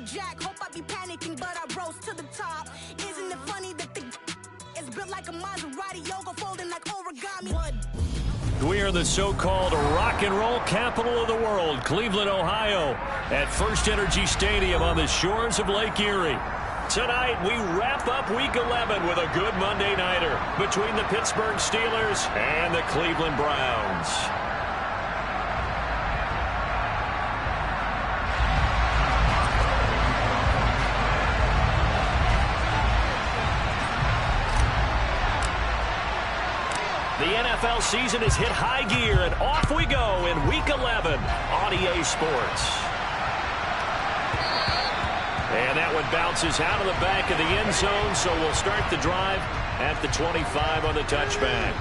Jack. Hope I be panicking, but I rose to the top. Isn't it funny that the is built like a Maserati, yoga folding like origami? What? We are the so-called rock and roll capital of the world, Cleveland, Ohio, at First Energy Stadium on the shores of Lake Erie. Tonight, we wrap up Week 11 with a good Monday nighter between the Pittsburgh Steelers and the Cleveland Browns. The NFL season has hit high gear, and off we go in Week 11 on EA Sports. And that one bounces out of the back of the end zone, so we'll start the drive at the 25 on the touchback.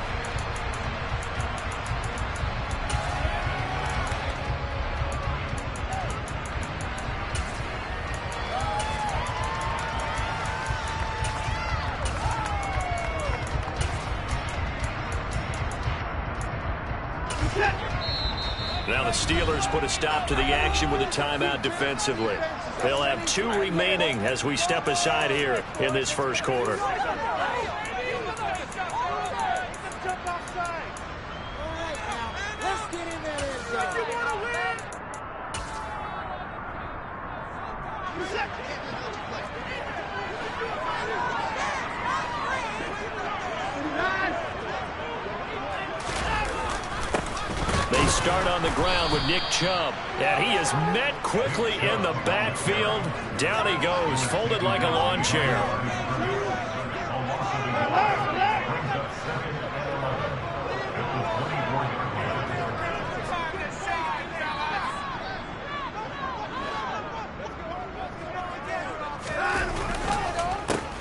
Now the Steelers put a stop to the action with a timeout defensively. They'll have 2 remaining as we step aside here in this first quarter. They start on the ground with Nick Chubb, and he is met quickly in the backfield. Down he goes, folded like a lawn chair.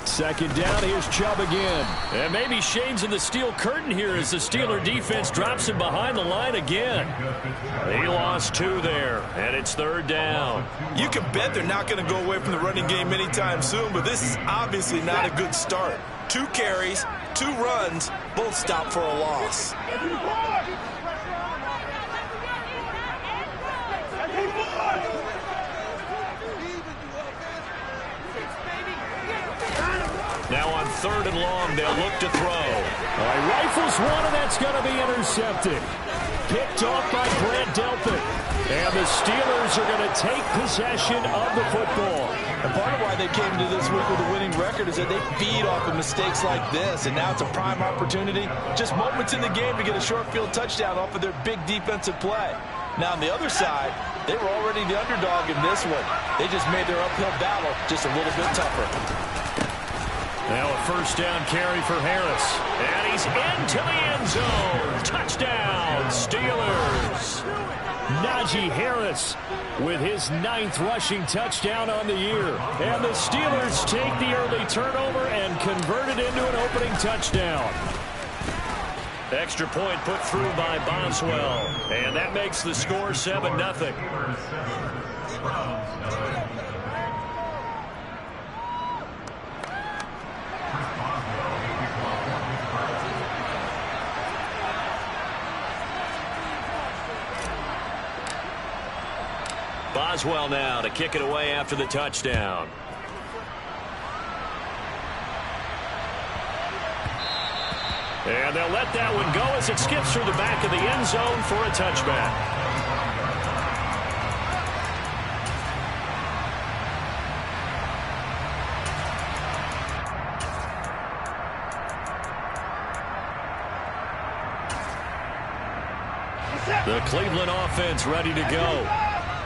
Second down, here's Chubb again. And maybe Shane's in the steel curtain here as the Steeler defense drops him behind the line again. He lost 2 there, and it's third down. You can bet they're not going to go away from the running game anytime soon, but this is obviously not a good start. 2 carries, 2 runs, both stopped for a loss. Now on 3rd and long, they'll look to throw. All right, rifles one, and that's going to be intercepted. Picked off by Grant Delpit. And the Steelers are going to take possession of the football. And part of why they came to this week with a winning record is that they feed off of mistakes like this, and now it's a prime opportunity. Just moments in the game to get a short field touchdown off of their big defensive play. Now on the other side, they were already the underdog in this one. They just made their uphill battle just a little bit tougher. Now a first down carry for Harris. And he's into the end zone. Touchdown, Steelers. Najee Harris with his 9th rushing touchdown on the year. And the Steelers take the early turnover and convert it into an opening touchdown. Extra point put through by Boswell. And that makes the score 7-0. Boswell now to kick it away after the touchdown. And they'll let that one go as it skips through the back of the end zone for a touchback. The Cleveland offense ready to go.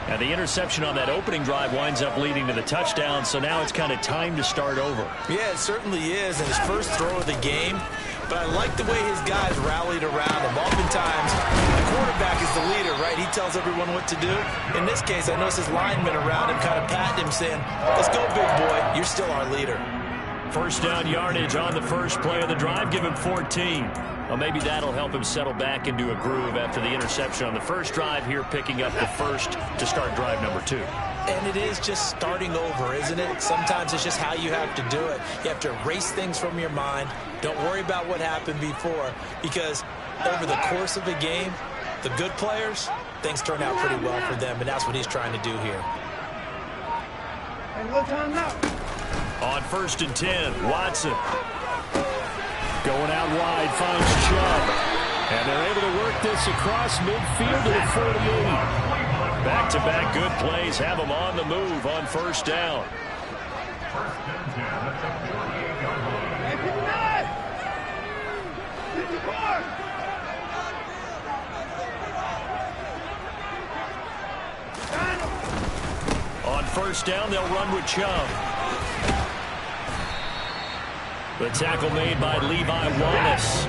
And the interception on that opening drive winds up leading to the touchdown, so now it's kind of time to start over. Yeah, it certainly is, and his first throw of the game. But I like the way his guys rallied around him. Oftentimes, the quarterback is the leader, right? He tells everyone what to do. In this case, I noticed his linemen around him kind of patting him, saying, "Let's go, big boy. You're still our leader." First down yardage on the first play of the drive. Give him 14. Well, maybe that'll help him settle back into a groove after the interception on the first drive here, picking up the first to start drive number 2. And it is just starting over, isn't it? Sometimes it's just how you have to do it. You have to erase things from your mind. Don't worry about what happened before, because over the course of a game, the good players, things turn out pretty well for them, and that's what he's trying to do here. On 1st and 10, Watson. Going out wide, finds Chubb. And they're able to work this across midfield to the 48. Back-to-back good plays have them on the move on 1st down. On 1st down, they'll run with Chubb. The tackle made by Levi Wallace.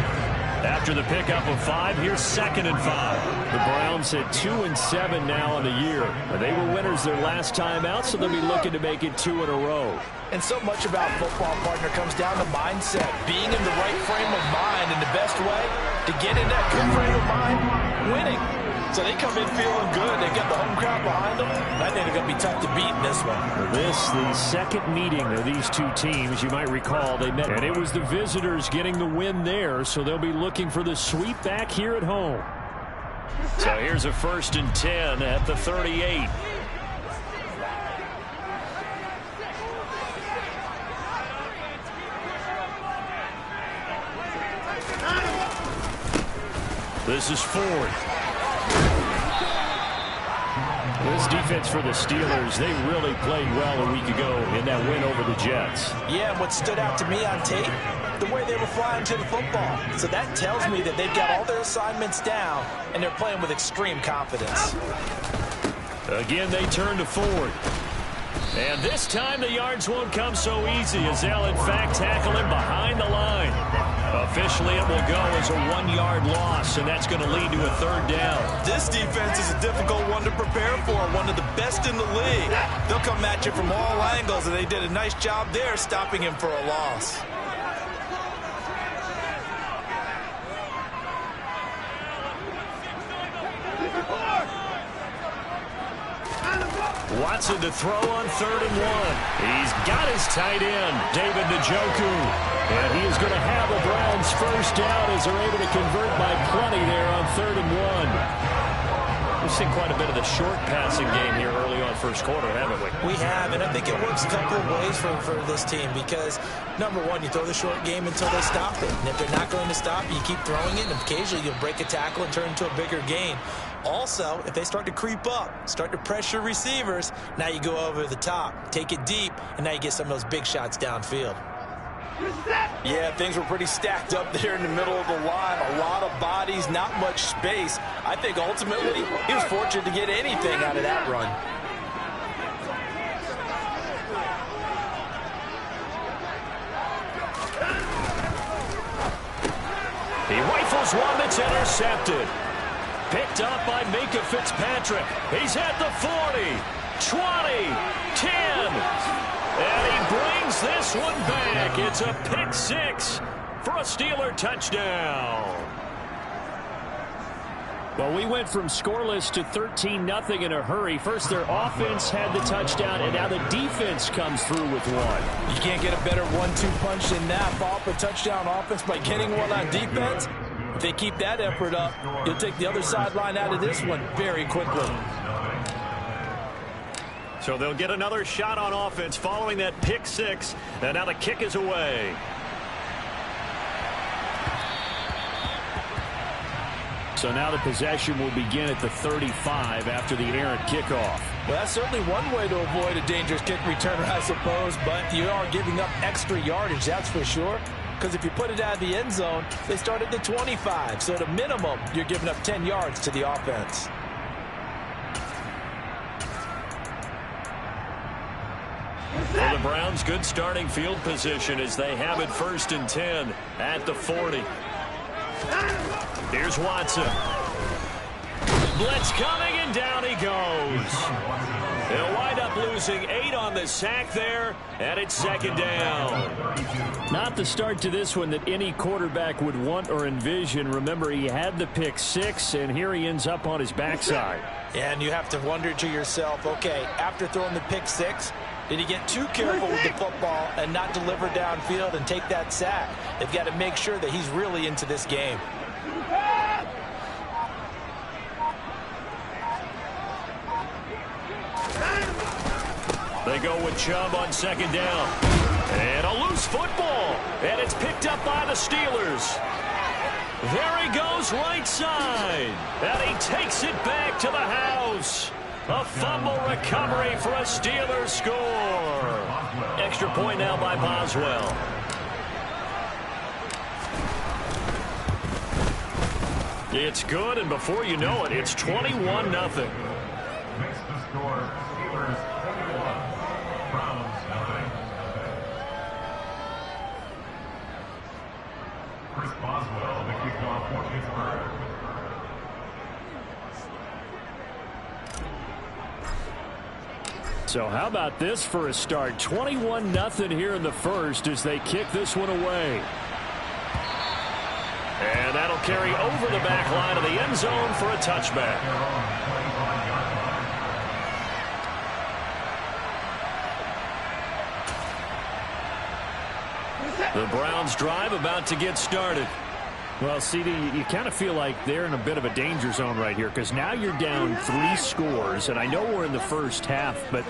After the pickup of 5, here's 2nd and 5. The Browns at 2-7 now on the year. They were winners their last time out, so they'll be looking to make it 2 in a row. And so much about football, partner, comes down to mindset. Being in the right frame of mind, and the best way to get in that good frame of mind, winning. So they come in feeling good. They got the home crowd behind them. I think they're going to be tough to beat in this one. The second meeting of these two teams, you might recall, they met. And it was the visitors getting the win there, so they'll be looking for the sweep back here at home. So here's a 1st and 10 at the 38. This is Ford. This defense for the Steelers, they really played well a week ago in that win over the Jets. Yeah, and what stood out to me on tape, the way they were flying to the football. So that tells me that they've got all their assignments down, and they're playing with extreme confidence. Again, they turn to Ford. And this time the yards won't come so easy as they'll, in fact, tackle him behind the line. Officially, it will go as a 1-yard loss, and that's going to lead to a 3rd down. This defense is a difficult one to prepare for, one of the best in the league. They'll come at you from all angles, and they did a nice job there stopping him for a loss. Watson to throw on 3rd and 1. He's got his tight end, David Njoku. And he is going to have the Browns 1st down as they're able to convert by plenty there on 3rd and 1. We've seen quite a bit of the short passing game here early on 1st quarter, haven't we? We have, and I think it works a couple of ways for this team because, number one, you throw the short game until they stop it. And if they're not going to stop it, you keep throwing it, and occasionally you'll break a tackle and turn it into a bigger gain. Also, if they start to creep up, start to pressure receivers, now you go over the top, take it deep, and now you get some of those big shots downfield. Yeah, things were pretty stacked up there in the middle of the line. A lot of bodies, not much space. I think ultimately he was fortunate to get anything out of that run. He rifles one that's intercepted. Picked up by Minkah Fitzpatrick. He's at the 40, 20, 10. And he brings this one back. It's a pick 6 for a Steeler touchdown. Well, we went from scoreless to 13-0 in a hurry. First, their offense had the touchdown, and now the defense comes through with one. You can't get a better 1-2 punch than that. Follow up a touchdown offense by getting one on defense. If they keep that effort up, you'll take the other sideline out of this one very quickly. So they'll get another shot on offense following that pick 6. And now the kick is away. So now the possession will begin at the 35 after the errant kickoff. Well, that's certainly one way to avoid a dangerous kick returner, I suppose. But you are giving up extra yardage, that's for sure. Because if you put it out of the end zone, they start at the 25. So at a minimum, you're giving up 10 yards to the offense. For the Browns, good starting field position as they have it 1st and 10 at the 40. Here's Watson. Blitz coming, and down he goes. They'll wind up losing 8 on the sack there, and it's 2nd down. Not the start to this one that any quarterback would want or envision. Remember, he had the pick 6, and here he ends up on his backside. And you have to wonder to yourself, okay, after throwing the pick 6, did he get too careful with the football and not deliver downfield and take that sack? They've got to make sure that he's really into this game. They go with Chubb on second down. And a loose football. And it's picked up by the Steelers. There he goes right side. And he takes it back to the house. A fumble recovery for a Steelers score. Extra point now by Boswell. It's good, and before you know it, it's 21-0. Makes the score Steelers 21, Browns 0. Chris Boswell, the kickoff for Pittsburgh. So how about this for a start? 21-0 here in the first as they kick this one away. And that'll carry over the back line of the end zone for a touchback. The Browns drive about to get started. Well, CD, you kind of feel like they're in a bit of a danger zone right here because now you're down 3 scores, and I know we're in the first half, but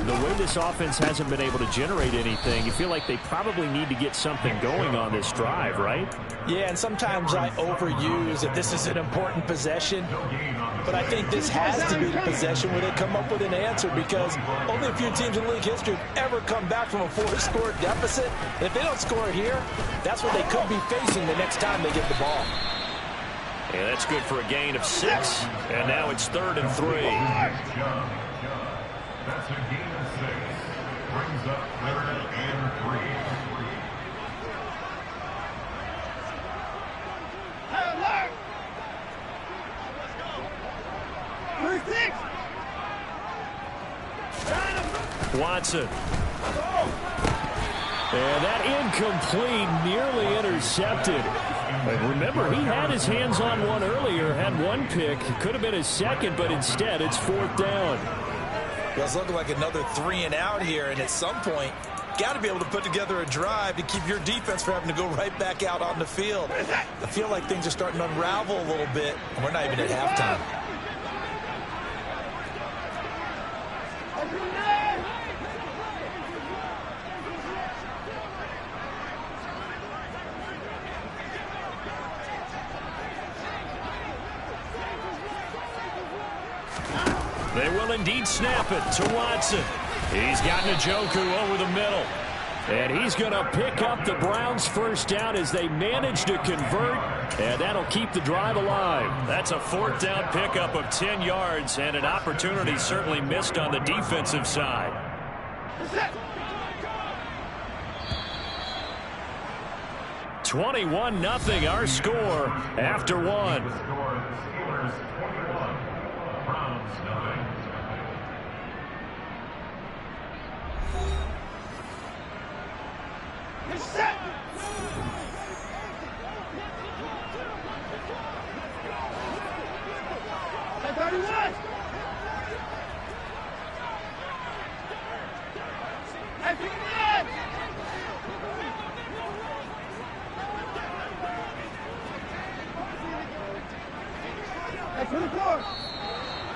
the way this offense hasn't been able to generate anything, you feel like they probably need to get something going on this drive, right? Yeah, and sometimes I overuse that this is an important possession, but I think this has to be the possession where they come up with an answer because only a few teams in league history have ever come back from a 4-score deficit. And if they don't score it here, that's what they could be facing the next time they get the ball. Yeah, that's good for a gain of 6, and now it's 3rd and 3. That's a gain of 6. Brings up 3rd and 3. Watson. And that incomplete, nearly intercepted. But remember, he had his hands on one earlier, had 1 pick. Could have been his second, but instead it's 4th down. Well, it's looking like another 3 and out here, and at some point, got to be able to put together a drive to keep your defense from having to go right back out on the field. I feel like things are starting to unravel a little bit, and we're not even at halftime. They will indeed snap it to Watson. He's got Njoku over the middle. And he's going to pick up the Browns' first down as they manage to convert. And that'll keep the drive alive. That's a 4th down pickup of 10 yards and an opportunity certainly missed on the defensive side. 21-0 our score after 1.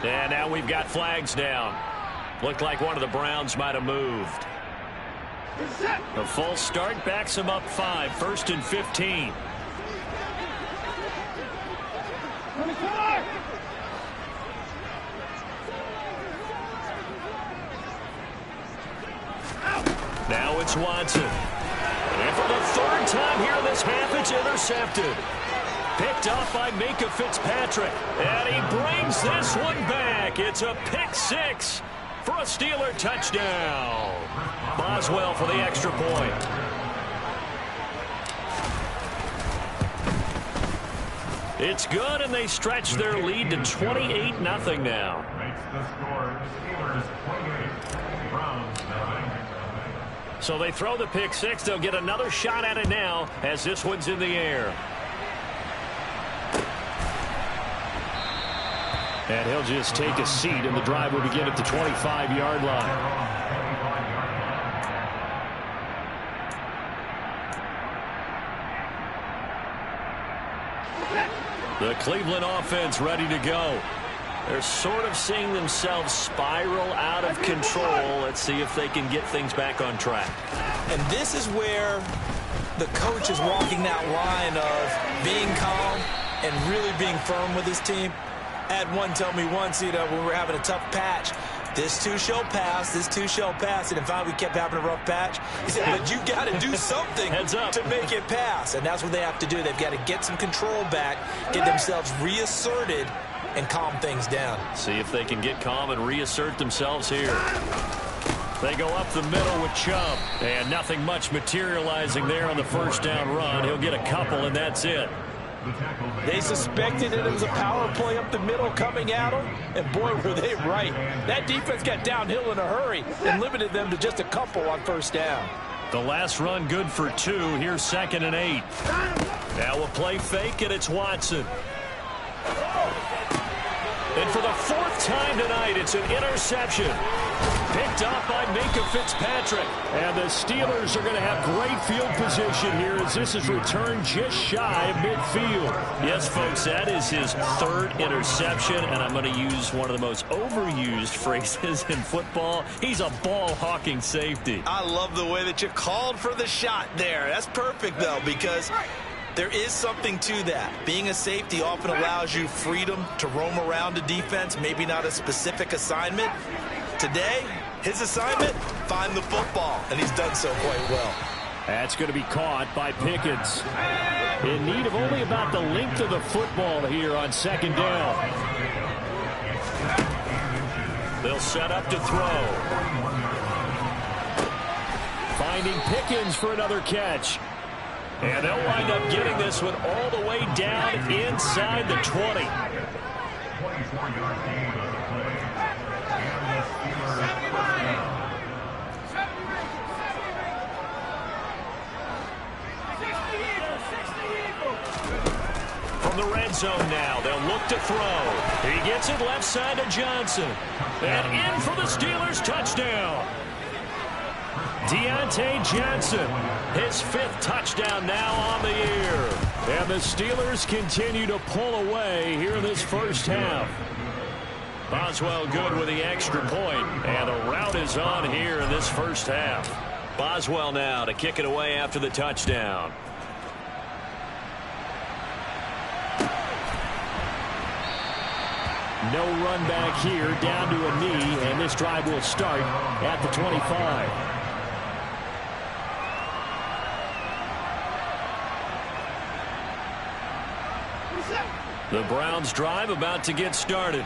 And now we've got flags down. Looked like one of the Browns might have moved. A false start backs him up 5, 1st and 15. Now it's Watson. And for the 3rd time here in this half, it's intercepted. Picked off by Minkah Fitzpatrick. And he brings this one back. It's a pick 6 for a Steeler touchdown. Boswell for the extra point. It's good, and they stretch their lead to 28-0 now. Makes the score Steelers 28, Browns 9. So they throw the pick 6. They'll get another shot at it now as this one's in the air. And he'll just take a seat, and the drive will begin at the 25-yard line. The Cleveland offense ready to go. They're sort of seeing themselves spiral out of control. Let's see if they can get things back on track. And this is where the coach is walking that line of being calm and really being firm with his team. I had one tell me once, when we were having a tough patch, this too shall pass, this too shall pass. And in fact, we kept having a rough patch. He said, but you got to do something to make it pass. And that's what they have to do. They've got to get some control back, get themselves reasserted, and calm things down. See if they can get calm and reassert themselves here. They go up the middle with Chubb. And nothing much materializing there on the first down run. He'll get a couple, and that's it. They suspected it was a power play up the middle coming at them, and boy, were they right. That defense got downhill in a hurry and limited them to just a couple on first down. The last run good for 2. Here's 2nd and 8. Now a play fake, and it's Watson. And for the 4th time tonight, it's an interception. Picked up by Minkah Fitzpatrick. And the Steelers are going to have great field position here as this is returned just shy of midfield. Yes, folks, that is his 3rd interception, and I'm going to use one of the most overused phrases in football. He's a ball-hawking safety. I love the way that you called for the shot there. That's perfect, though, because there is something to that. Being a safety often allows you freedom to roam around a defense, maybe not a specific assignment. Today, his assignment, find the football, and he's done so quite well. That's going to be caught by Pickens. In need of only about the length of the football here on 2nd down. They'll set up to throw. Finding Pickens for another catch. And they'll wind up getting this one all the way down inside the 20. 24-yard gain on the play. And the Steelers first down. From the red zone now, they'll look to throw. He gets it left side to Johnson. And in for the Steelers touchdown. Deontay Johnson, his 5th touchdown now on the year. And the Steelers continue to pull away here in this first half. Boswell good with the extra point, and the route is on here in this first half. Boswell now to kick it away after the touchdown. No run back here, down to a knee, and this drive will start at the 25. The Browns drive about to get started.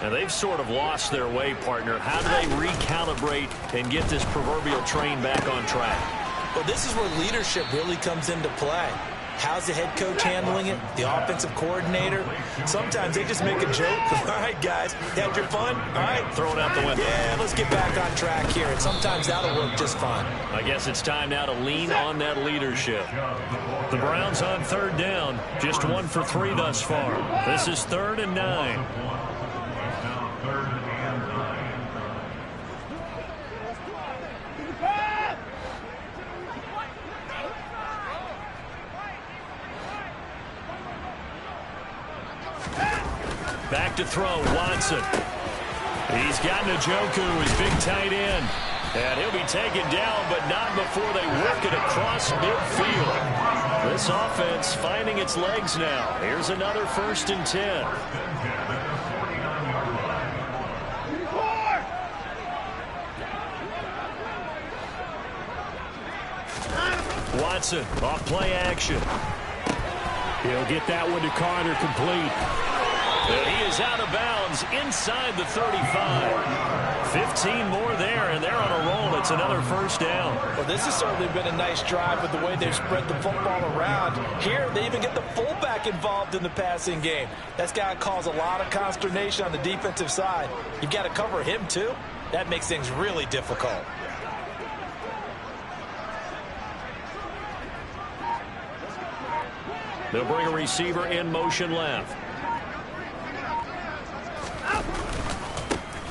And they've sort of lost their way, partner. How do they recalibrate and get this proverbial train back on track? Well, this is where leadership really comes into play. How's the head coach handling it? The offensive coordinator? Sometimes they just make a joke. All right, guys, had your fun? All right. Throw it out the window. Yeah, let's get back on track here. And sometimes that'll work just fine. I guess it's time now to lean on that leadership. The Browns on 3rd down. Just 1 for 3 thus far. This is 3rd and 9. Back to throw, Watson. He's got Njoku, his big tight end. And he'll be taken down, but not before they work it across midfield. This offense finding its legs now. Here's another 1st and 10. Watson off play action. He'll get that one to Carter complete. And he is out of bounds inside the 35. 15 more there, and they're on a roll. It's another 1st down. Well, this has certainly been a nice drive with the way they've spread the football around. Here, they even get the fullback involved in the passing game. That's got to cause a lot of consternation on the defensive side. You've got to cover him, too. That makes things really difficult. They'll bring a receiver in motion left.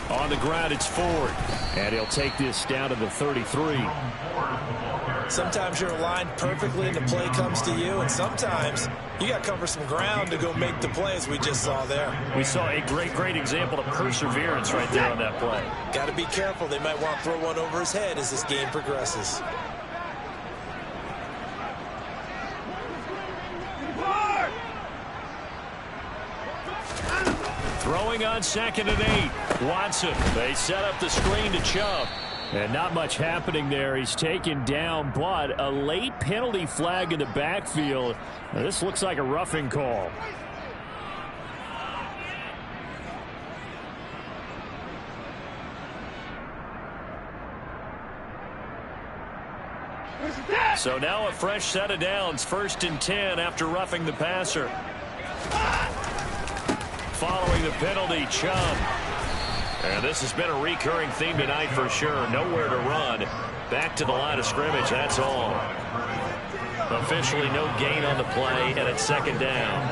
On the ground, it's Ford. And he'll take this down to the 33. Sometimes you're aligned perfectly and the play comes to you, and sometimes you got to cover some ground to go make the play, as we just saw there. We saw a great example of perseverance right there on that play. Got to be careful. They might want to throw one over his head as this game progresses. Throwing on 2nd and 8. Watson. They set up the screen to Chubb. And not much happening there. He's taken down, but a late penalty flag in the backfield. Now, this looks like a roughing call. So now a fresh set of downs. 1st and 10 after roughing the passer. Following the penalty, Chubb. And this has been a recurring theme tonight for sure. Nowhere to run. Back to the line of scrimmage, that's all. Officially no gain on the play, and it's 2nd down.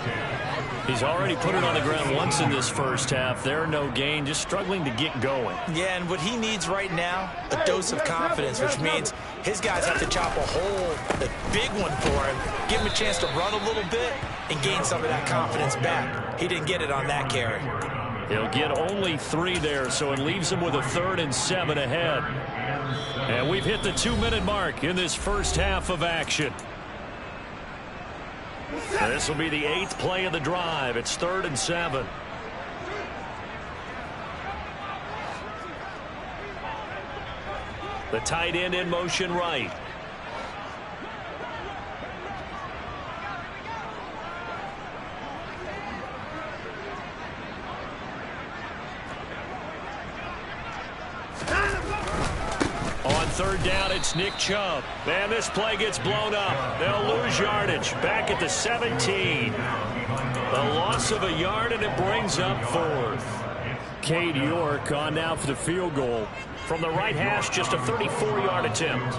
He's already put it on the ground once in this first half. There, no gain, just struggling to get going. Yeah, and what he needs right now, a dose of confidence, which means his guys have to chop a hole, a big one for him, give him a chance to run a little bit, and gain some of that confidence back. He didn't get it on that carry. He'll get only 3 there, so it leaves him with a 3rd and 7 ahead. And we've hit the 2-minute mark in this first half of action. This will be the 8th play of the drive. It's 3rd and 7. The tight end in motion right. On 3rd down, it's Nick Chubb. And this play gets blown up. They'll lose yardage. Back at the 17. The loss of a yard, and it brings up 4th. Cade York on now for the field goal. From the right hash, just a 34-yard attempt.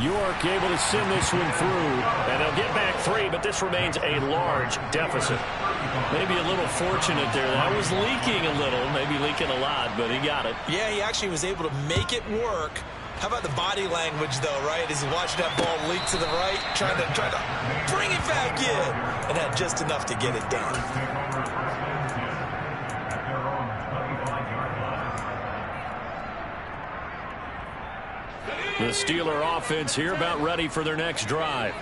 York able to send this one through. And they'll get back 3, but this remains a large deficit. Maybe a little fortunate there. That was leaking a little, maybe leaking a lot, but he got it. Yeah, he actually was able to make it work. How about the body language, though, right? As he watched that ball leak to the right, trying to bring it back in, and had just enough to get it done. The Steeler offense here about ready for their next drive.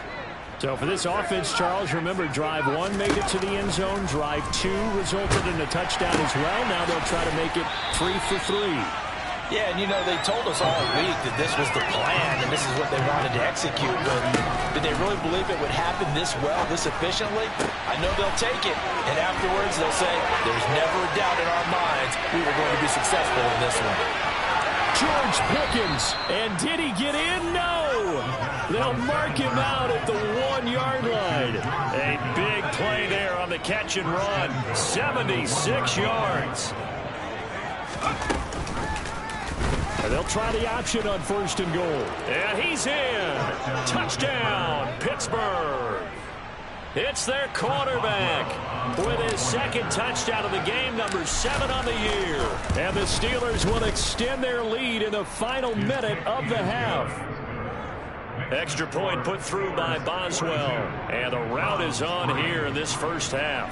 So for this offense, Charles, remember drive 1 made it to the end zone. Drive 2 resulted in a touchdown as well. Now they'll try to make it 3 for 3. Yeah, and you know, they told us all week that this was the plan and this is what they wanted to execute. But did they really believe it would happen this well, this efficiently? I know they'll take it. And afterwards, they'll say, there's never a doubt in our minds we were going to be successful in this one. George Pickens. And did he get in? No. They'll mark him out at the 1-yard line. A big play there on the catch and run. 76 yards. And they'll try the option on 1st and goal. And he's in. Touchdown, Pittsburgh. It's their quarterback with his 2nd touchdown of the game, number 7 on the year. And the Steelers will extend their lead in the final minute of the half. Extra point put through by Boswell. And the route is on here in this first half.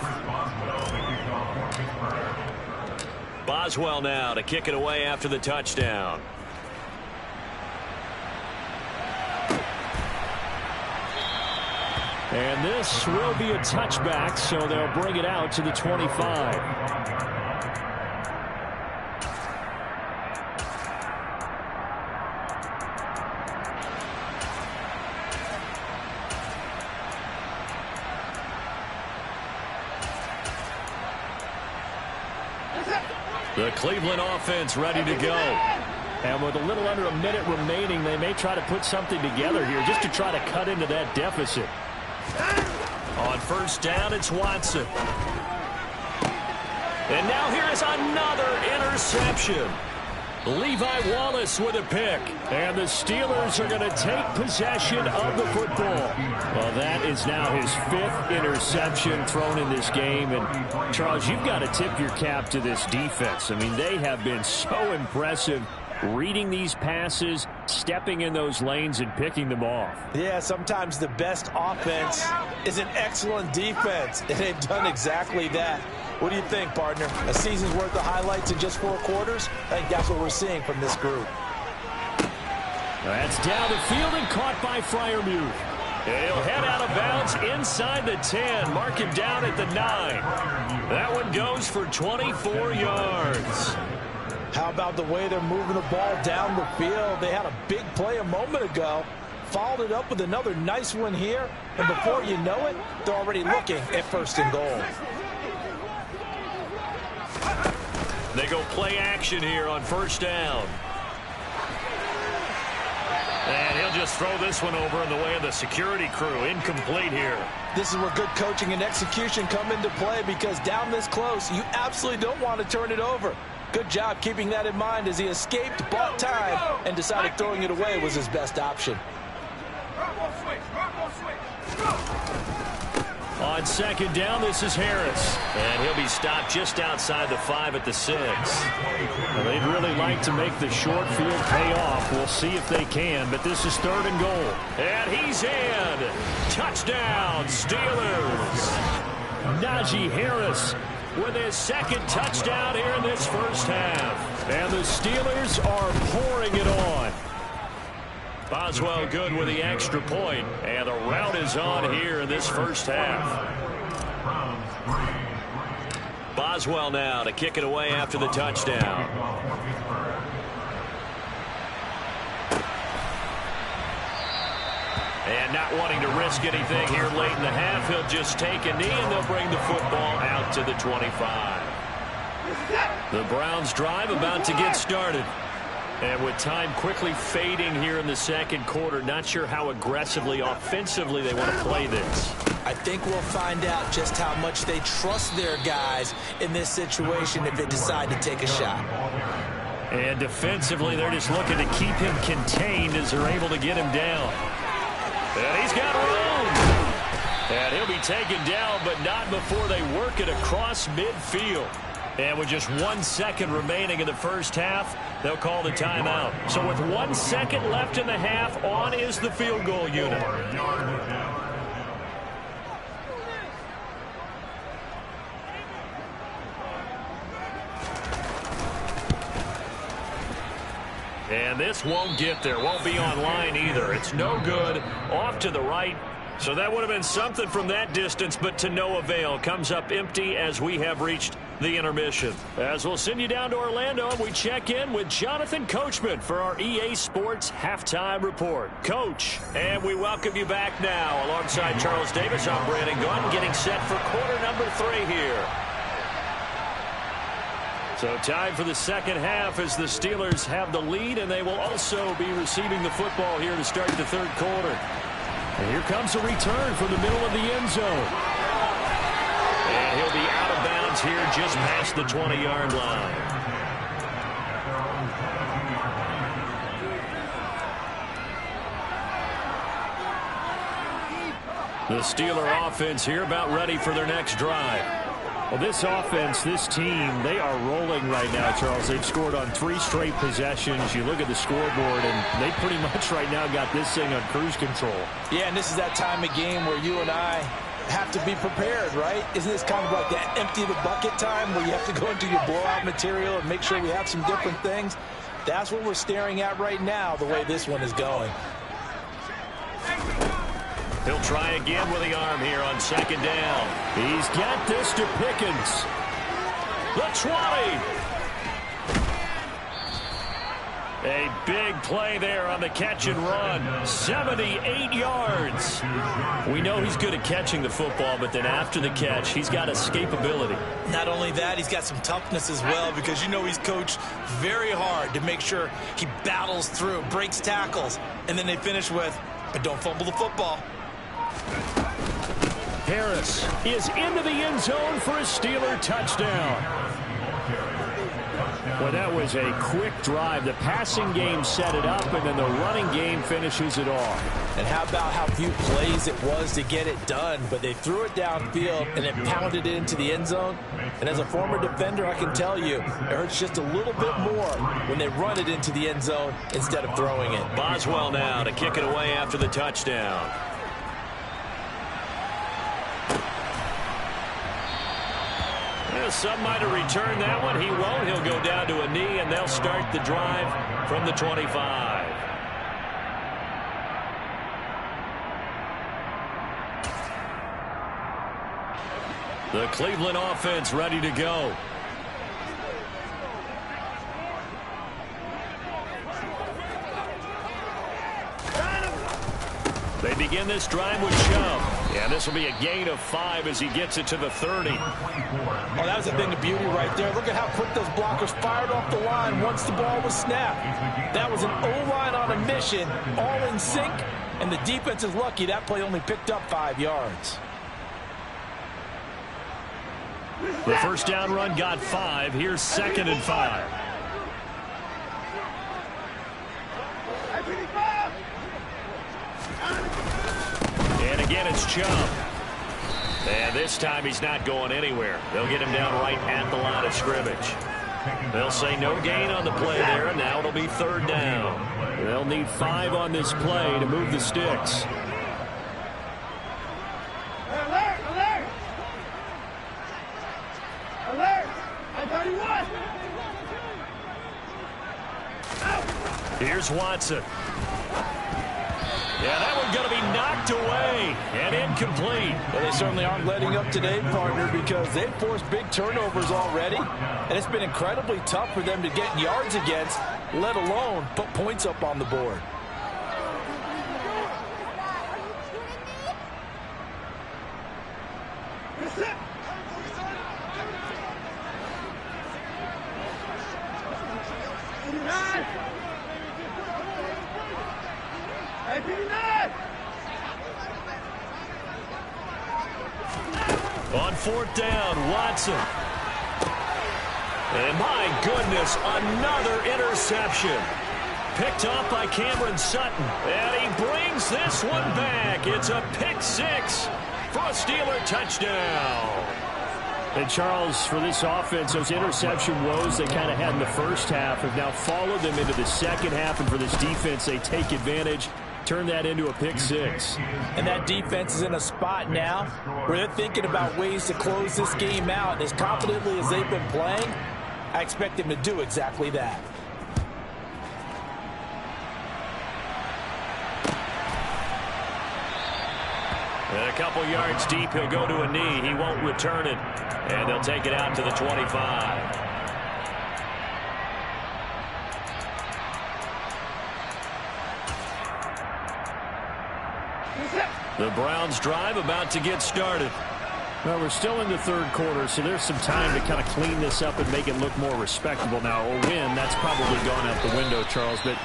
Boswell now to kick it away after the touchdown. And this will be a touchback, so they'll bring it out to the 25. The Cleveland offense ready to go. And with a little under a minute remaining, they may try to put something together here just to try to cut into that deficit. On 1st down, it's Watson. And now here is another interception. Levi Wallace with a pick. And the Steelers are going to take possession of the football. Well, that is now his 5th interception thrown in this game. And, Charles, you've got to tip your cap to this defense. I mean, they have been so impressive reading these passes, stepping in those lanes, and picking them off. Yeah, sometimes the best offense is an excellent defense, and they've done exactly that. What do you think, partner? A season's worth of highlights in just 4 quarters? I think that's what we're seeing from this group. That's down the field and caught by Freiermuth. He'll head out of bounds inside the 10. Mark him down at the 9. That one goes for 24 yards. How about the way they're moving the ball down the field? They had a big play a moment ago. Followed it up with another nice one here. And before you know it, they're already looking at 1st and goal. They go play action here on 1st down. And he'll just throw this one over in the way of the security crew. Incomplete here. This is where good coaching and execution come into play, because down this close, you absolutely don't want to turn it over. Good job keeping that in mind as he escaped, bought time, and decided throwing it away was his best option. On 2nd down, this is Harris. And he'll be stopped just outside the 5 at the 6. Well, they'd really like to make the short field pay off. We'll see if they can, but this is 3rd and goal. And he's in. Touchdown, Steelers. Najee Harris with his 2nd touchdown here in this 1st half. And the Steelers are pouring it on. Boswell good with the extra point, and the rout is on here in this 1st half. Boswell now to kick it away after the touchdown. And not wanting to risk anything here late in the half, he'll just take a knee, and they'll bring the football out to the 25. The Browns drive about to get started. And with time quickly fading here in the 2nd quarter, not sure how aggressively, offensively they want to play this. I think we'll find out just how much they trust their guys in this situation if they decide to take a shot. And defensively, they're just looking to keep him contained as they're able to get him down. And he's got room. And he'll be taken down, but not before they work it across midfield. And with just 1 second remaining in the 1st half, they'll call the timeout. So with 1 second left in the half, on is the field goal unit. And this won't get there. Won't be online either. It's no good. Off to the right. So that would have been something from that distance, but to no avail. Comes up empty as we have reached the intermission. As we'll send you down to Orlando, we check in with Jonathan Coachman for our EA Sports Halftime Report. Coach, and we welcome you back now. Alongside Charles Davis, I'm Brandon Gaudin, getting set for quarter number 3 here. So time for the 2nd half as the Steelers have the lead, and they will also be receiving the football here to start the 3rd quarter. And here comes a return from the middle of the end zone. And he'll be out of bounds here just past the 20-yard line. The Steeler offense here about ready for their next drive. Well, this offense, this team, they are rolling right now, Charles. They've scored on 3 straight possessions. You look at the scoreboard, and they pretty much right now got this thing on cruise control. Yeah, and this is that time of game where you and I have to be prepared, right? Isn't this kind of like that empty the bucket time where you have to go into your blowout material and make sure we have some different things? That's what we're staring at right now, the way this one is going. He'll try again with the arm here on 2nd down. He's got this to Pickens. The 20. A big play there on the catch and run. 78 yards. We know he's good at catching the football, but then after the catch, he's got escapability. Not only that, he's got some toughness as well, because you know he's coached very hard to make sure he battles through, breaks tackles, and then they finish with, but don't fumble the football. Harris is into the end zone for a Steeler touchdown. Well, that was a quick drive. The passing game set it up, and then the running game finishes it off. And how about how few plays it was to get it done, but they threw it downfield and then pounded it into the end zone. And as a former defender, I can tell you, it hurts just a little bit more when they run it into the end zone instead of throwing it. Boswell now to kick it away after the touchdown. Some might have returned that one. He won't. He'll go down to a knee, and they'll start the drive from the 25. The Cleveland offense ready to go. They begin this drive with Chubb. Yeah, this will be a gain of 5 as he gets it to the 30. Oh, that was a thing of beauty right there. Look at how quick those blockers fired off the line once the ball was snapped. That was an O-line on a mission, all in sync, and the defense is lucky that play only picked up 5 yards. The first down run got 5. Here's 2nd and 5. And again, it's Chubb. And this time he's not going anywhere. They'll get him down right at the line of scrimmage. They'll say no gain on the play there, and now it'll be 3rd down. They'll need 5 on this play to move the sticks. Here's Watson. Yeah, that one's going to be knocked away and incomplete. Well, they certainly aren't letting up today, partner, because they've forced big turnovers already, and it's been incredibly tough for them to get yards against, let alone put points up on the board. On 4th down, Watson. And my goodness, another interception. Picked off by Cameron Sutton. And he brings this one back. It's a pick 6 for a Steeler touchdown. And Charles, for this offense, those interception woes they kind of had in the first half have now followed them into the second half. And for this defense, they take advantage. Turn that into a pick 6. And that defense is in a spot now where they're thinking about ways to close this game out. And as confidently as they've been playing, I expect them to do exactly that. And a couple yards deep, he'll go to a knee. He won't return it. And they'll take it out to the 25. The Browns drive about to get started. Well, we're still in the 3rd quarter, so there's some time to kind of clean this up and make it look more respectable. Now, a win, that's probably gone out the window, Charles, but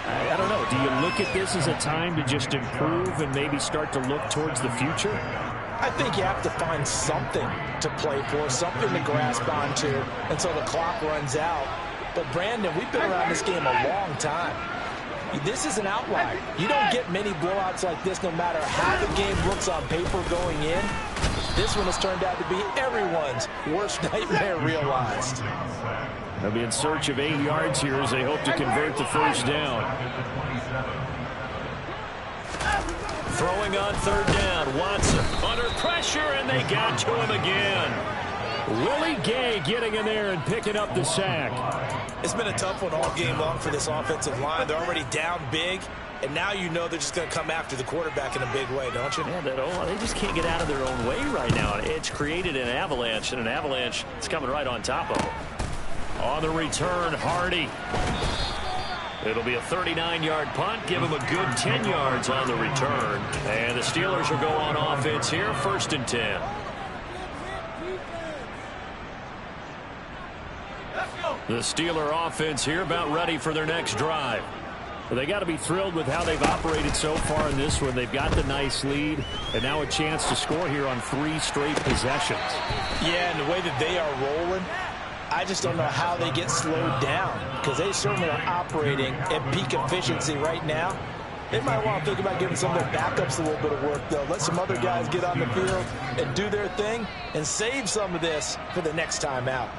I don't know. Do you look at this as a time to just improve and maybe start to look towards the future? I think you have to find something to play for, something to grasp onto until the clock runs out. But, Brandon, we've been around this game a long time. This is an outlier. You don't get many blowouts like this no matter how the game looks on paper going in. This one has turned out to be everyone's worst nightmare realized. They'll be in search of 8 yards here as they hope to convert the first down. Throwing on 3rd down, Watson under pressure, and they got to him again. Willie Gay getting in there and picking up the sack. It's been a tough one all game long for this offensive line. They're already down big, and now you know they're just going to come after the quarterback in a big way, don't you? Yeah, they just can't get out of their own way right now. It's created an avalanche, and an avalanche is coming right on top of them. On the return, Hardy. It'll be a 39-yard punt. Give them a good 10 yards on the return. And the Steelers will go on offense here, 1st and 10. The Steeler offense here about ready for their next drive. Well, they got to be thrilled with how they've operated so far in this one. They've got the nice lead, and now a chance to score here on 3 straight possessions. Yeah, and the way that they are rolling, I just don't know how they get slowed down, because they certainly are operating at peak efficiency right now. They might want to think about giving some of their backups a little bit of work, though. Let some other guys get on the field and do their thing and save some of this for the next time out.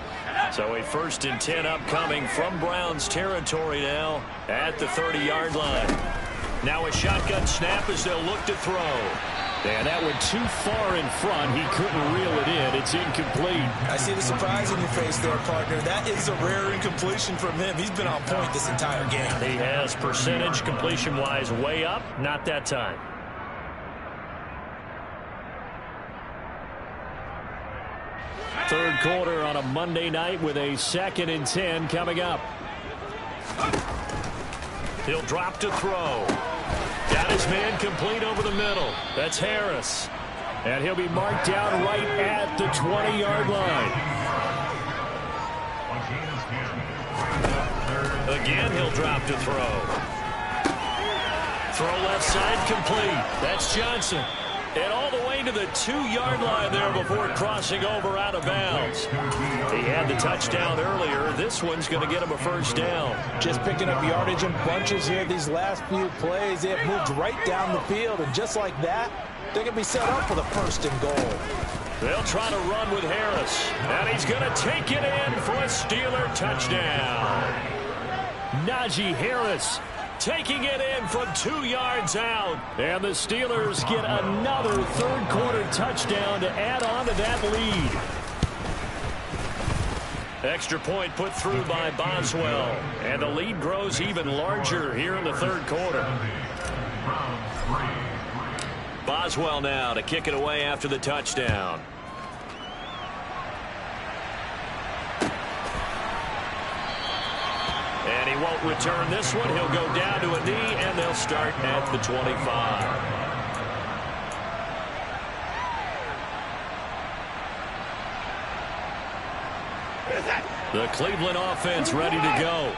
So a 1st and 10 upcoming from Browns territory now at the 30-yard line. Now a shotgun snap as they'll look to throw. And that went too far in front. He couldn't reel it in. It's incomplete. I see the surprise in your face there, partner. That is a rare incompletion from him. He's been on point this entire game. He has percentage completion-wise way up. Not that time. Third quarter on a Monday night with a 2nd and 10 coming up. He'll drop to throw. Got his man complete over the middle. That's Harris. And he'll be marked down right at the 20-yard line. Again, he'll drop to throw. Throw left side complete. That's Johnson. And all the way to the 2-yard line there before crossing over out of bounds. He had the touchdown earlier. This one's going to get him a 1st down. Just picking up yardage in bunches here these last few plays. They have moved right down the field, and just like that, they're going to be set up for the 1st and goal. They'll try to run with Harris. And he's going to take it in for a Steeler touchdown. Najee Harris taking it in from 2 yards out. And the Steelers get another third-quarter touchdown to add on to that lead. Extra point put through by Boswell. And the lead grows even larger here in the 3rd quarter. Boswell now to kick it away after the touchdown. And he won't return this one. He'll go down to a knee, and they'll start at the 25. The Cleveland offense ready to go.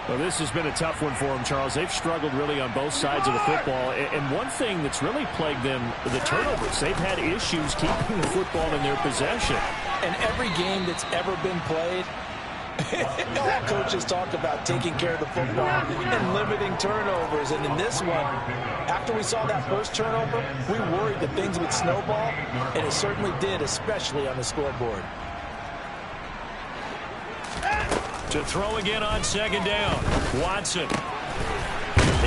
Well, this has been a tough one for them, Charles. They've struggled really on both sides of the football. And one thing that's really plagued them, the turnovers. They've had issues keeping the football in their possession. And every game that's ever been played, all coaches talk about taking care of the football and limiting turnovers. And in this one, after we saw that first turnover, we worried that things would snowball, and it certainly did, especially on the scoreboard. To throw again on 2nd down. Watson.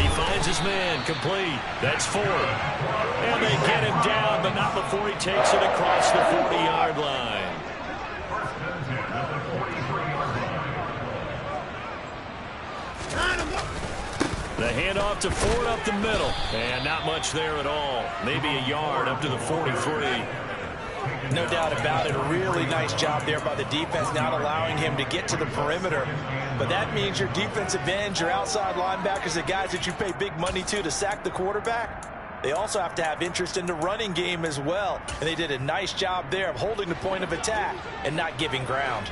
He finds his man complete. That's 4. And they get him down, but not before he takes it across the 40-yard line. The handoff to Ford up the middle. And not much there at all. Maybe a yard up to the 43. No doubt about it. A really nice job there by the defense, not allowing him to get to the perimeter. But that means your defensive ends, your outside linebackers, the guys that you pay big money to sack the quarterback, they also have to have interest in the running game as well. And they did a nice job there of holding the point of attack and not giving ground.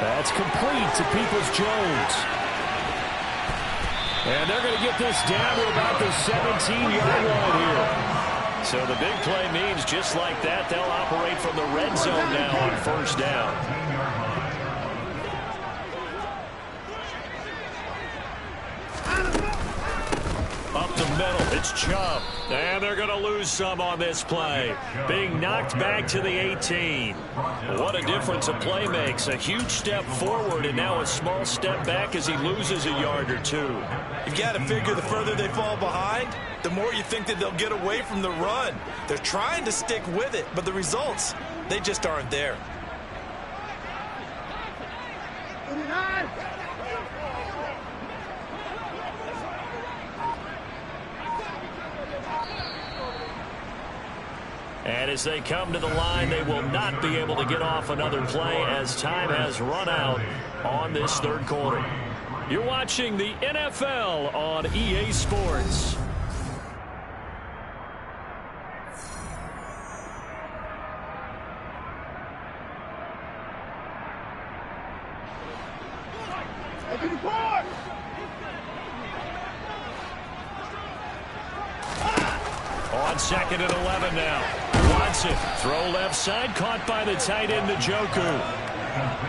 That's complete to Peoples-Jones. And they're going to get this down to about the 17-yard line here. So the big play means just like that, they'll operate from the red zone now on 1st down. Up the middle, it's Chubb. And they're going to lose some on this play. Being knocked back to the 18. What a difference a play makes. A huge step forward and now a small step back as he loses a yard or 2. You've got to figure the further they fall behind, the more you think that they'll get away from the run. They're trying to stick with it, but the results, they just aren't there. And as they come to the line, they will not be able to get off another play as time has run out on this 3rd quarter. You're watching the NFL on EA Sports. On 2nd and 11 now. Watson, throw left side, caught by the tight end, Njoku.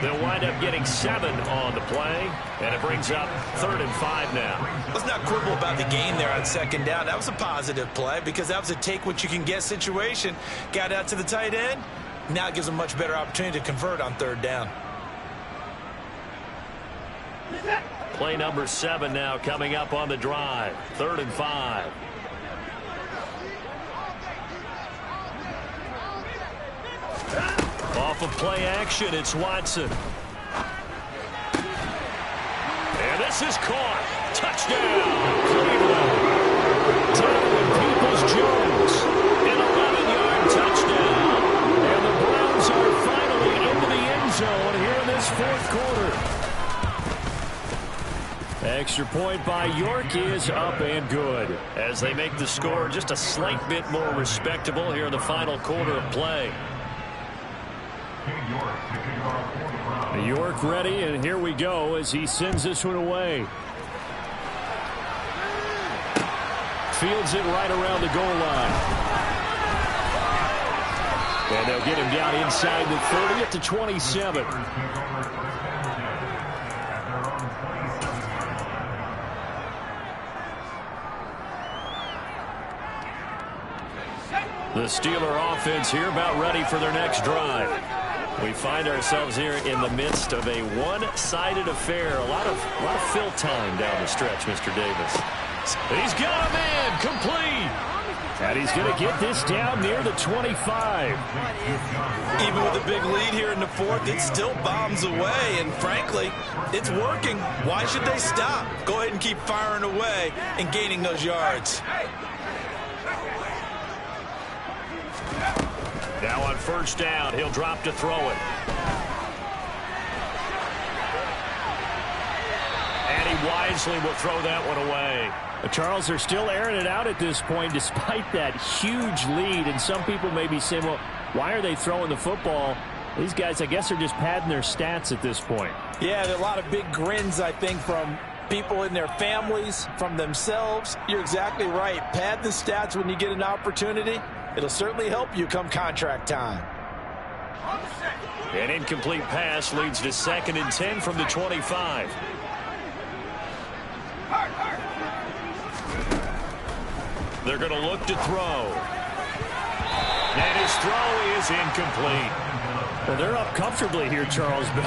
They'll wind up getting 7 on the play, and it brings up 3rd and 5 now. Let's not quibble about the gain there on 2nd down. That was a positive play because that was a take-what-you-can-get situation. Got out to the tight end. Now it gives them a much better opportunity to convert on 3rd down. Play number 7 now coming up on the drive. 3rd and 5. Off of play action, it's Watson. And this is caught. Touchdown, Cleveland. Donovan Peoples-Jones, an 11-yard touchdown. And the Browns are finally into the end zone here in this 4th quarter. Extra point by York is up and good as they make the score just a slight bit more respectable here in the final quarter of play. York ready, and here we go as he sends this one away. Fields it right around the goal line. And they'll get him down inside the 30 at the 27. The Steeler offense here about ready for their next drive. We find ourselves here in the midst of a one-sided affair. A lot of fill time down the stretch, Mr. Davis. He's got him in, complete. And he's going to get this down near the 25. Even with a big lead here in the 4th, it still bombs away. And frankly, it's working. Why should they stop? Go ahead and keep firing away and gaining those yards. Now on 1st down, he'll drop to throw it. And he wisely will throw that one away. Charles, they're still airing it out at this point despite that huge lead. And some people may be saying, well, why are they throwing the football? These guys, I guess, are just padding their stats at this point. Yeah, there are a lot of big grins, I think, from people in their families, from themselves. You're exactly right. Pad the stats when you get an opportunity. It'll certainly help you come contract time. An incomplete pass leads to 2nd and 10 from the 25. They're going to look to throw. And his throw is incomplete. Well, they're up comfortably here, Charles, but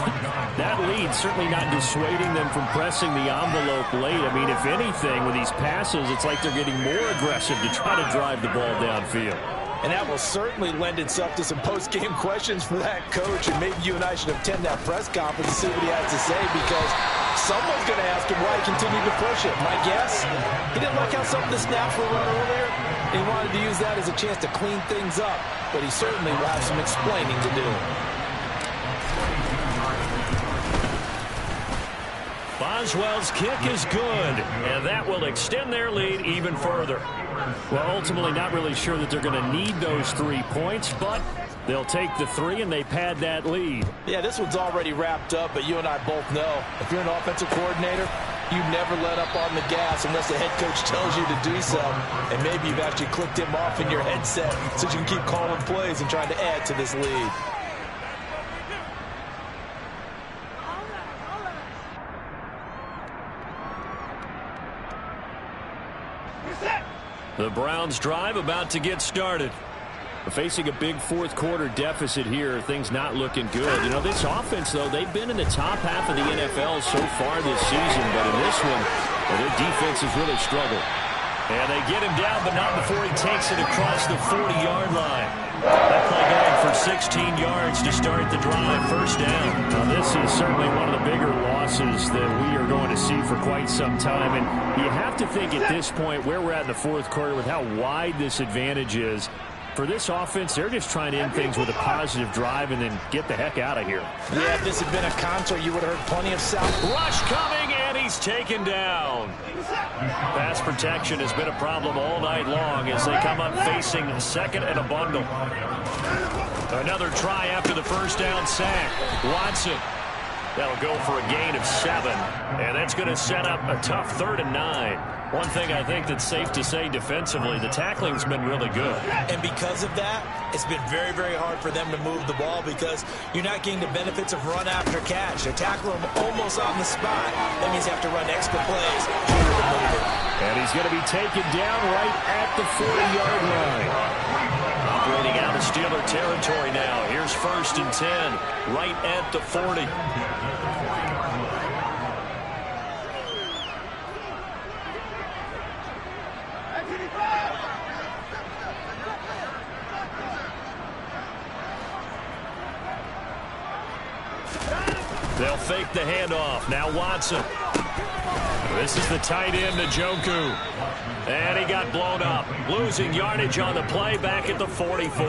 that lead certainly not dissuading them from pressing the envelope late. I mean, if anything, with these passes, it's like they're getting more aggressive to try to drive the ball downfield. And that will certainly lend itself to some post-game questions for that coach. And maybe you and I should attend that press conference and see what he has to say, because someone's going to ask him why he continued to push it. My guess, he didn't like how some of the snaps were run earlier. He wanted to use that as a chance to clean things up, but he certainly will have some explaining to do. Boswell's kick is good, and that will extend their lead even further. Well, ultimately not really sure that they're going to need those 3 points, but they'll take the 3 and they pad that lead. Yeah, this one's already wrapped up, but you and I both know if you're an offensive coordinator, you never let up on the gas unless the head coach tells you to do so. And maybe you've actually clicked him off in your headset so you can keep calling plays and trying to add to this lead. The Browns drive about to get started. Facing a big 4th quarter deficit here, things not looking good. You know, this offense, though, they've been in the top half of the NFL so far this season, but in this one, well, their defense has really struggled. And they get him down, but not before he takes it across the 40-yard line. That play going for 16 yards to start the drive. 1st down. Now, this is certainly one of the bigger losses that we are going to see for quite some time. And you have to think at this point, where we're at in the 4th quarter, with how wide this advantage is, for this offense, they're just trying to end things with a positive drive and then get the heck out of here. Yeah, if this had been a concert, you would have heard plenty of sound. Rush coming, and he's taken down. Pass protection has been a problem all night long as they come up facing 2nd and a bundle. Another try after the 1st down sack. Watson. That'll go for a gain of 7. And that's going to set up a tough 3rd and 9. One thing I think that's safe to say defensively, the tackling's been really good. And because of that, it's been very, very hard for them to move the ball because you're not getting the benefits of run after catch. They tackle them almost on the spot. That means you have to run extra plays to move it. And he's going to be taken down right at the 40-yard line. Operating out of Steeler territory now. Here's 1st and 10, right at the 40. They'll fake the handoff. Now Watson. This is the tight end, Njoku. And he got blown up. Losing yardage on the play back at the 44.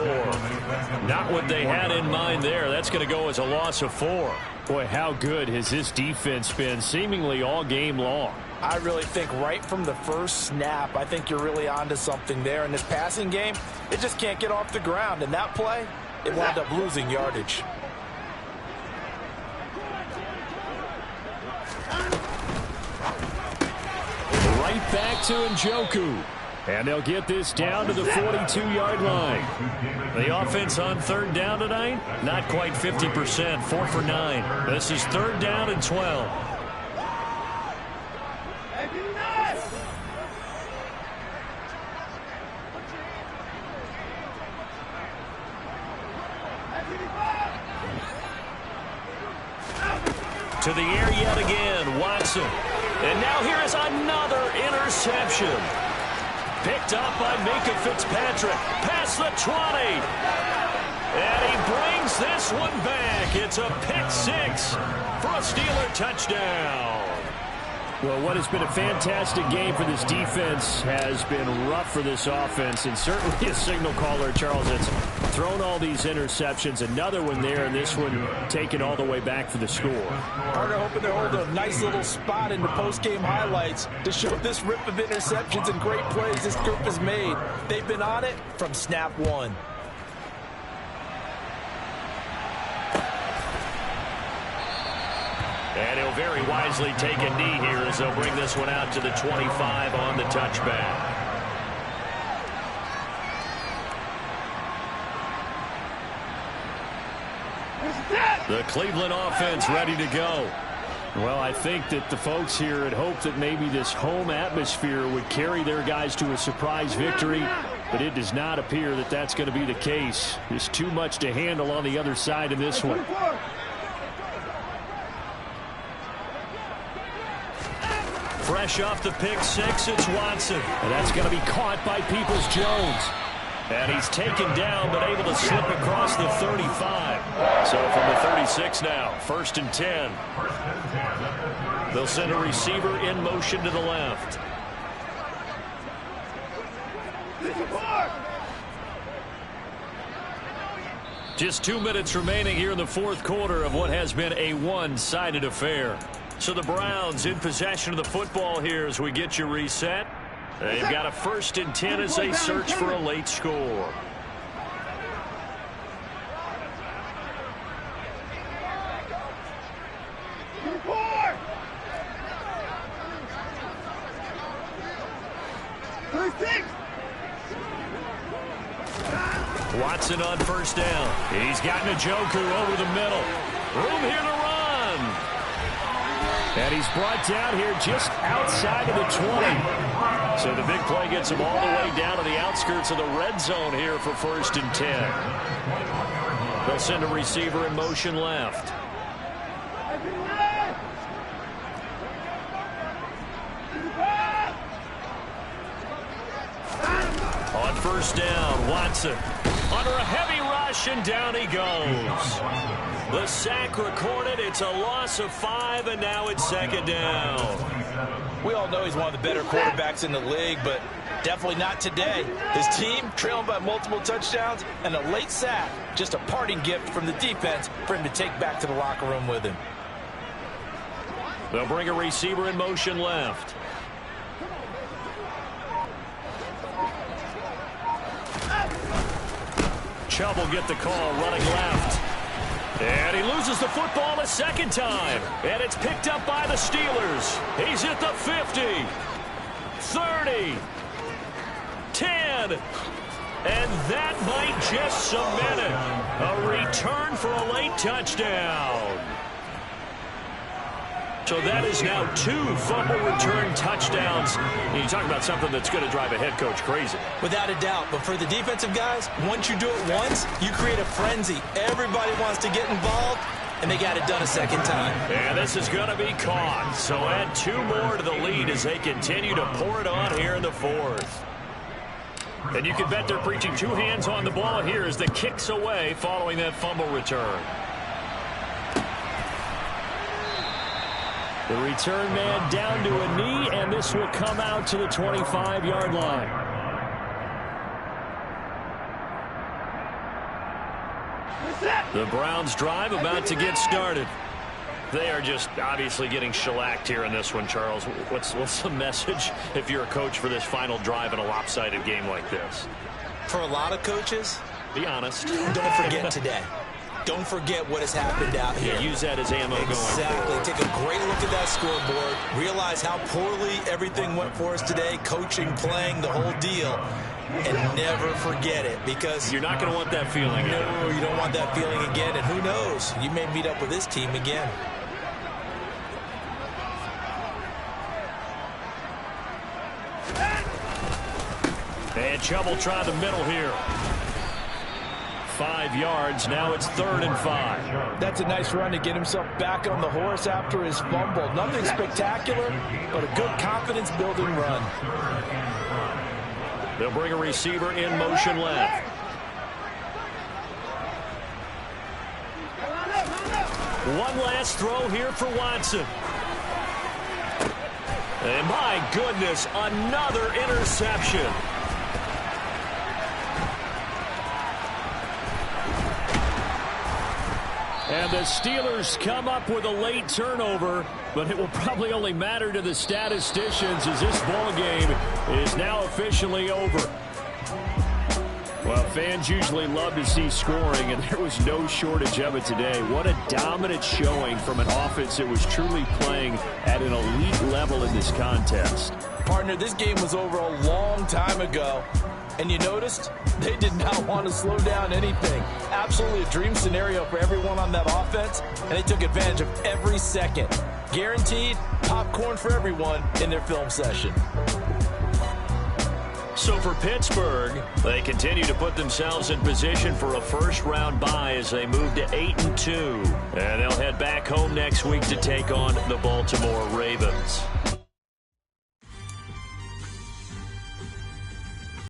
Not what they had in mind there. That's going to go as a loss of 4. Boy, how good has this defense been seemingly all game long? I really think right from the first snap, I think you're really onto something there. In this passing game, it just can't get off the ground. And that play, it wound up losing yardage. Right back to Njoku. And they'll get this down to the 42-yard line. The offense on 3rd down tonight, not quite 50%, 4 for 9. This is 3rd down and 12. To the air yet again, Watson. And now here is another interception. Picked up by Minkah Fitzpatrick. Past the 20. And he brings this one back. It's a pick 6 for a Steeler touchdown. Well, what has been a fantastic game for this defense has been rough for this offense, and certainly a signal caller, Charles, that's thrown all these interceptions. Another one there, and this one taken all the way back for the score. Carter hoping to hold a nice little spot in the post-game highlights to show this rip of interceptions and great plays this group has made. They've been on it from snap 1. And he'll very wisely take a knee here as they'll bring this one out to the 25 on the touchback. The Cleveland offense ready to go. Well, I think that the folks here had hoped that maybe this home atmosphere would carry their guys to a surprise victory, but it does not appear that that's going to be the case. There's too much to handle on the other side of this one. Fresh off the pick 6, it's Watson. And that's going to be caught by Peoples-Jones. And he's taken down, but able to slip across the 35. So from the 36 now, 1st and 10. They'll send a receiver in motion to the left. Just 2 minutes remaining here in the 4th quarter of what has been a one-sided affair. So the Browns in possession of the football here as we get you reset. They've got a 1st and 10 as they search for a late score. Watson on 1st down. He's got Njoku over the middle. Room here to run. And he's brought down here just outside of the 20. So the big play gets him all the way down to the outskirts of the red zone here for 1st and 10. They'll send a receiver in motion left. On 1st down, Watson under a heavy rush, and down he goes. The sack recorded. It's a loss of 5, and now it's 2nd down. We all know he's one of the better quarterbacks in the league, but definitely not today. His team trailing by multiple touchdowns, and a late sack, just a parting gift from the defense for him to take back to the locker room with him. They'll bring a receiver in motion left. Chubb will get the call running left. And he loses the football a second time. And it's picked up by the Steelers. He's at the 50. 30, 10, and that might just cement it. A return for a late touchdown. So that is now 2 fumble return touchdowns. And you talk about something that's going to drive a head coach crazy. Without a doubt. But for the defensive guys, once you do it once, you create a frenzy. Everybody wants to get involved, and they got it done a second time. And this is going to be caught. So add 2 more to the lead as they continue to pour it on here in the 4th. And you can bet they're preaching 2 hands on the ball here as the kick's away following that fumble return. The return man down to a knee, and this will come out to the 25-yard line. The Browns drive about to get started. They are just obviously getting shellacked here in this one, Charles. What's the message if you're a coach for this final drive in a lopsided game like this? For a lot of coaches, be honest. Don't forget today. Don't forget what has happened out here. Yeah, use that as ammo going forward. Take a great look at that scoreboard. Realize how poorly everything went for us today. Coaching, playing, the whole deal. And never forget it, because you're not going to want that feeling. No, you don't want that feeling again. And who knows? You may meet up with this team again. And Chubb try the middle here. 5 yards. Now it's 3rd and 5. That's a nice run to get himself back on the horse after his fumble. Nothing spectacular, but a good confidence-building run. They'll bring a receiver in motion left. One last throw here for Watson. And my goodness, another interception. And the Steelers come up with a late turnover, but it will probably only matter to the statisticians as this ball game is now officially over. Well, fans usually love to see scoring, and there was no shortage of it today. What a dominant showing from an offense that was truly playing at an elite level in this contest. Partner, this game was over a long time ago. And you noticed they did not want to slow down anything. Absolutely a dream scenario for everyone on that offense, and they took advantage of every second. Guaranteed popcorn for everyone in their film session. So for Pittsburgh, they continue to put themselves in position for a first-round bye as they move to 8-2. And they'll head back home next week to take on the Baltimore Ravens.